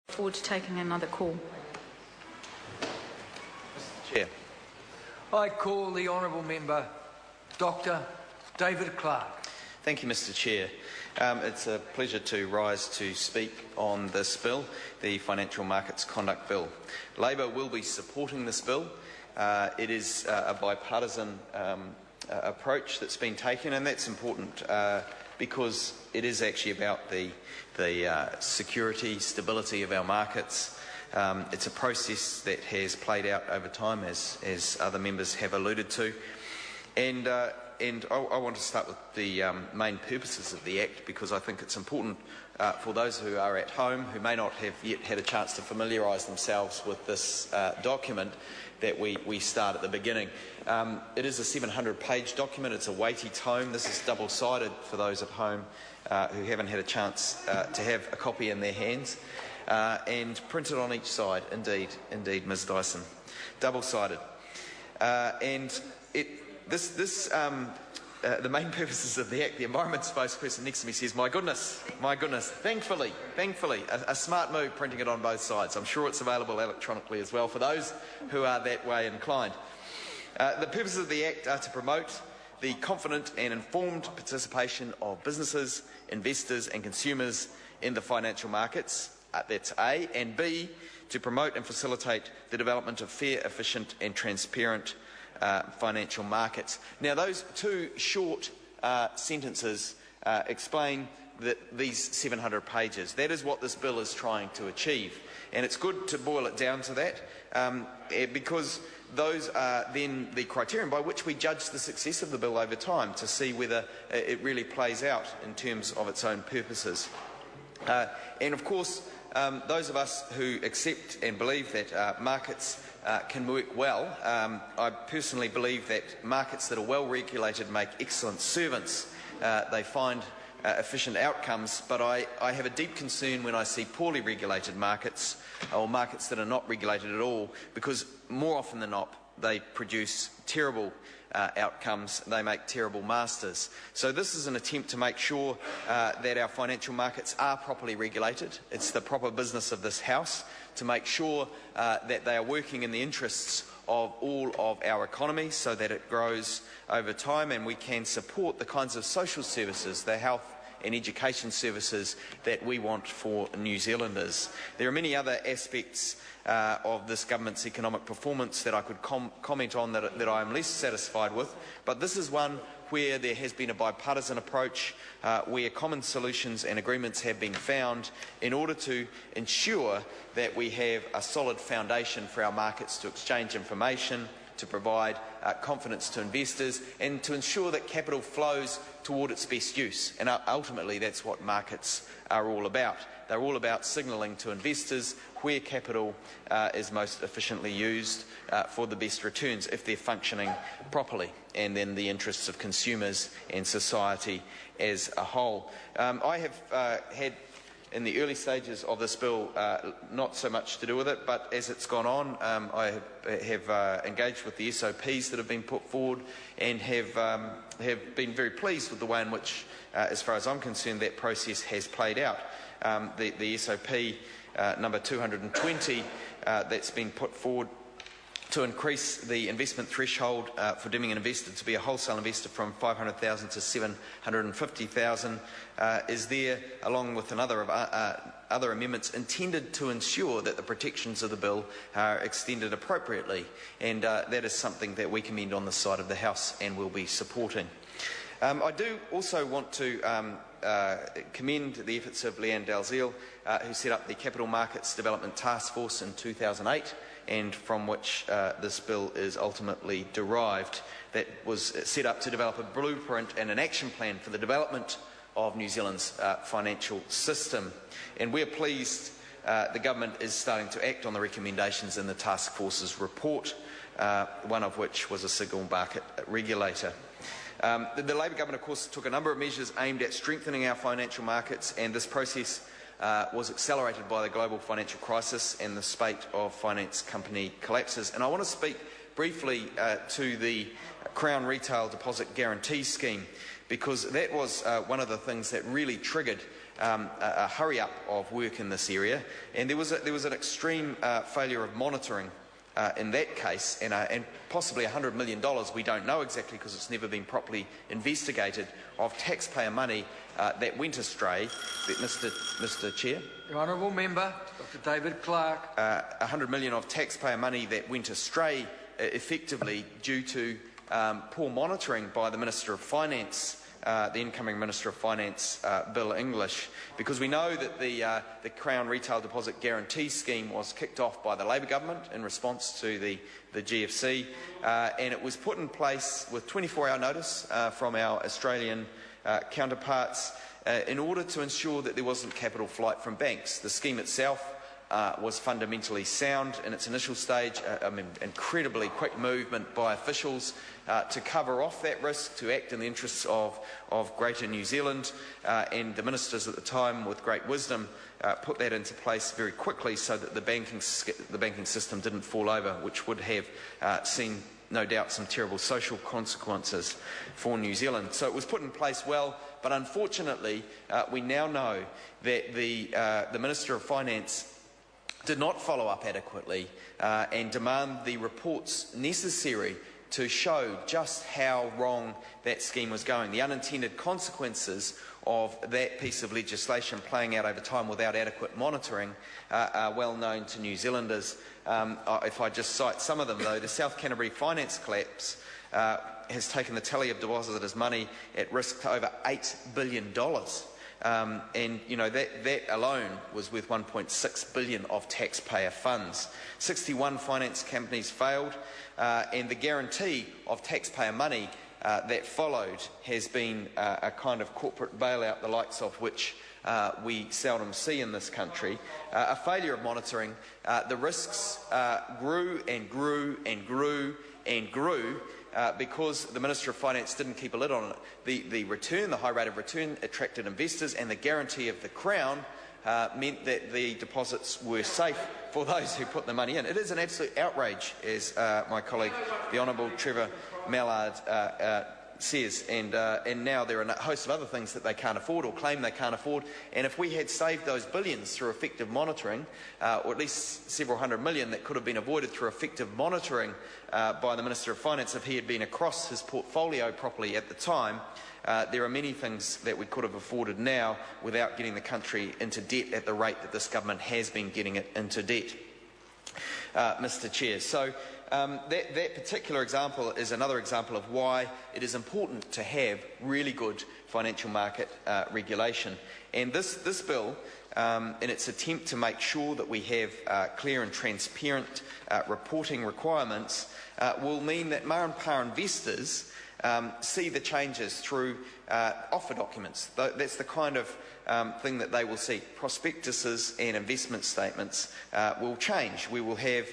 Forward to taking another call. Mr. Chair. I call the Honourable Member Dr. David Clark. Thank you, Mr. Chair. It's a pleasure to rise to speak on this bill, the Financial Markets Conduct Bill. Labor will be supporting this bill. It is a bipartisan approach that's been taken, and that's important because it is actually about the security, stability of our markets. It's a process that has played out over time, as other members have alluded to. And I want to start with the main purposes of the Act, because I think it's important for those who are at home who may not have yet had a chance to familiarise themselves with this document that we start at the beginning. It is a 700-page document. It's a weighty tome. This is double-sided for those at home who haven't had a chance to have a copy in their hands, and printed on each side. Indeed, Ms. Dyson, double-sided. The main purposes of the Act, the Environment spokesperson next to me says, my goodness, thankfully, a smart move printing it on both sides. I'm sure it's available electronically as well for those who are that way inclined. The purposes of the Act are to promote the confident and informed participation of businesses, investors and consumers in the financial markets, that's A, and B, to promote and facilitate the development of fair, efficient and transparent financial markets. Now, those two short sentences explain these 700 pages. That is what this bill is trying to achieve. And it's good to boil it down to that, because those are then the criterion by which we judge the success of the bill over time, to see whether it really plays out in terms of its own purposes. And of course, those of us who accept and believe that markets can work well, I personally believe that markets that are well regulated make excellent servants. They find efficient outcomes, but I have a deep concern when I see poorly regulated markets, or markets that are not regulated at all, because more often than not they produce terrible outcomes. They make terrible masters. So this is an attempt to make sure that our financial markets are properly regulated. It's the proper business of this House to make sure that they are working in the interests of all of our economy, so that it grows over time and we can support the kinds of social services, the health and education services that we want for New Zealanders. There are many other aspects of this government's economic performance that I could comment on that I am less satisfied with, but this is one where there has been a bipartisan approach, where common solutions and agreements have been found in order to ensure that we have a solid foundation for our markets to exchange information, to provide confidence to investors, and to ensure that capital flows toward its best use. And ultimately that's what markets are all about. They're all about signalling to investors where capital is most efficiently used for the best returns, if they're functioning properly, and then the interests of consumers and society as a whole. I have had, in the early stages of this bill, not so much to do with it, but as it's gone on, I have engaged with the SOPs that have been put forward, and have been very pleased with the way in which, as far as I'm concerned, that process has played out. The SOP number 220 that's been put forward to increase the investment threshold for deeming an investor to be a wholesale investor from 500,000 to 750,000 is there, along with other amendments intended to ensure that the protections of the bill are extended appropriately, and that is something that we commend on the side of the House and will be supporting. I do also want to commend the efforts of Leanne Dalziel, who set up the Capital Markets Development Task Force in 2008, and from which this bill is ultimately derived, that was set up to develop a blueprint and an action plan for the development of New Zealand's financial system. And we're pleased the government is starting to act on the recommendations in the task force's report, one of which was a single market regulator. The Labor government, of course, took a number of measures aimed at strengthening our financial markets, and this process was accelerated by the global financial crisis and the spate of finance company collapses. And I want to speak briefly to the Crown Retail Deposit Guarantee Scheme, because that was one of the things that really triggered a hurry-up of work in this area, and there was an extreme failure of monitoring in that case, and possibly $100 million, we don't know exactly because it's never been properly investigated, of taxpayer money that went astray. Mr. Chair? The Honourable Member, Dr. David Clark. $100 million of taxpayer money that went astray effectively due to poor monitoring by the Minister of Finance, the incoming Minister of Finance, Bill English, because we know that the Crown Retail Deposit Guarantee Scheme was kicked off by the Labor government in response to the GFC, and it was put in place with 24-hour notice from our Australian counterparts in order to ensure that there wasn't capital flight from banks. The scheme itself was fundamentally sound in its initial stage, incredibly quick movement by officials to cover off that risk, to act in the interests of Greater New Zealand, and the ministers at the time, with great wisdom, put that into place very quickly so that the banking system didn't fall over, which would have seen, no doubt, some terrible social consequences for New Zealand. So it was put in place well, but unfortunately we now know that the Minister of Finance did not follow up adequately and demand the reports necessary to show just how wrong that scheme was going. The unintended consequences of that piece of legislation playing out over time without adequate monitoring are well known to New Zealanders. If I just cite some of them, though, the South Canterbury finance collapse has taken the tally of depositors' money at risk to over $8 billion. And you know, that alone was worth $1.6 billion of taxpayer funds. 61 finance companies failed, and the guarantee of taxpayer money that followed has been a kind of corporate bailout, the likes of which we seldom see in this country. A failure of monitoring. The risks grew and grew and grew and grew because the Minister of Finance didn't keep a lid on it. The return, the high rate of return, attracted investors, and the guarantee of the Crown meant that the deposits were safe for those who put the money in. It is an absolute outrage, as my colleague, the Honourable Trevor Mallard, says, and now there are a host of other things that they can't afford or claim they can't afford, and if we had saved those billions through effective monitoring, or at least several hundred million that could have been avoided through effective monitoring by the Minister of Finance if he had been across his portfolio properly at the time, there are many things that we could have afforded now without getting the country into debt at the rate that this government has been getting it into debt. Mr. Chair. So that particular example is another example of why it is important to have really good financial market regulation. And this bill, in its attempt to make sure that we have clear and transparent reporting requirements, will mean that ma and pa investors see the changes through offer documents. That's the kind of thing that they will see. Prospectuses and investment statements will change. We will have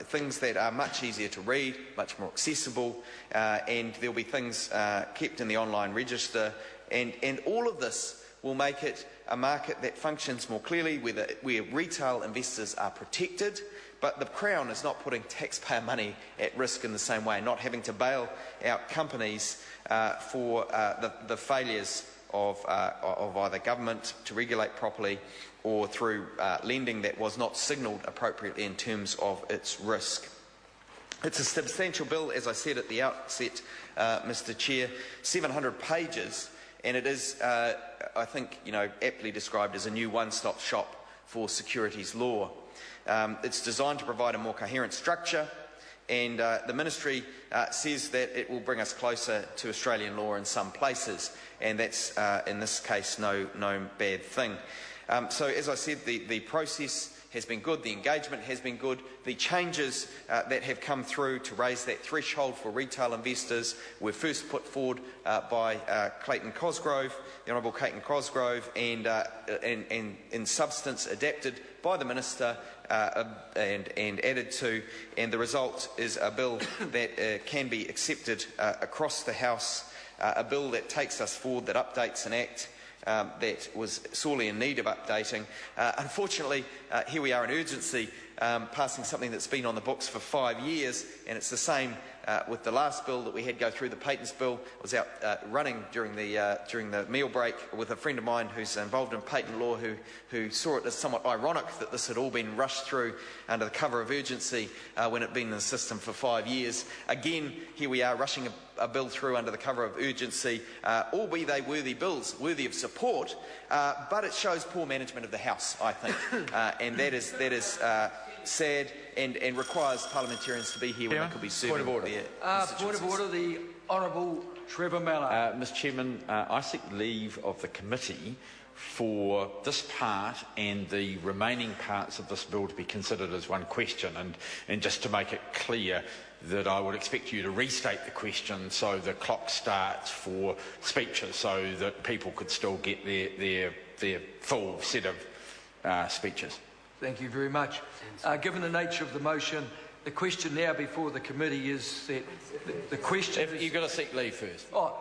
things that are much easier to read, much more accessible, and there will be things kept in the online register, and all of this will make it a market that functions more clearly, where retail investors are protected, but the Crown is not putting taxpayer money at risk in the same way, not having to bail out companies for the failures of either government to regulate properly or through lending that was not signalled appropriately in terms of its risk. It's a substantial bill, as I said at the outset, Mr. Chair, 700 pages, and it is, I think, aptly described as a new one-stop shop for securities law. It's designed to provide a more coherent structure, and the Ministry says that it will bring us closer to Australian law in some places, and that's, in this case, no bad thing. So, as I said, the process has been good, the engagement has been good, the changes that have come through to raise that threshold for retail investors were first put forward by Clayton Cosgrove, the Honourable Clayton Cosgrove, and in substance adapted by the Minister and added to, and the result is a bill that can be accepted across the House, a bill that takes us forward, that updates an act that was sorely in need of updating. Unfortunately, here we are in urgency passing something that's been on the books for 5 years, and it's the same with the last bill that we had go through, the patents bill. I was out running during the meal break with a friend of mine who's involved in patent law, who saw it as somewhat ironic that this had all been rushed through under the cover of urgency when it had been in the system for 5 years. Again, here we are rushing a bill through under the cover of urgency, all be they worthy bills, worthy of support, but it shows poor management of the House, I think, and that is sad and requires parliamentarians to be here when they could be serving Point of order. Point of order, the Honourable Trevor Mallard. Mr Chairman, I seek leave of the committee for this part and the remaining parts of this bill to be considered as one question, and just to make it clear that I would expect you to restate the question so the clock starts for speeches, so that people could still get their full set of speeches. Thank you very much. Given the nature of the motion, the question now before the committee is that the question... You've got to seek leave first. Oh,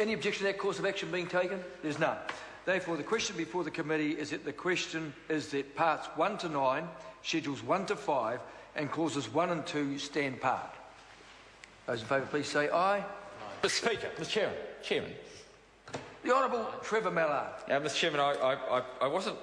any objection to that course of action being taken? There's none. Therefore, the question before the committee is that the question is that parts 1 to 9, schedules 1 to 5 and clauses 1 and 2 stand part. Those in favour, please say aye. Mr Speaker, Mr Chairman. The Honourable Trevor Mallard. Mr Chairman, I wasn't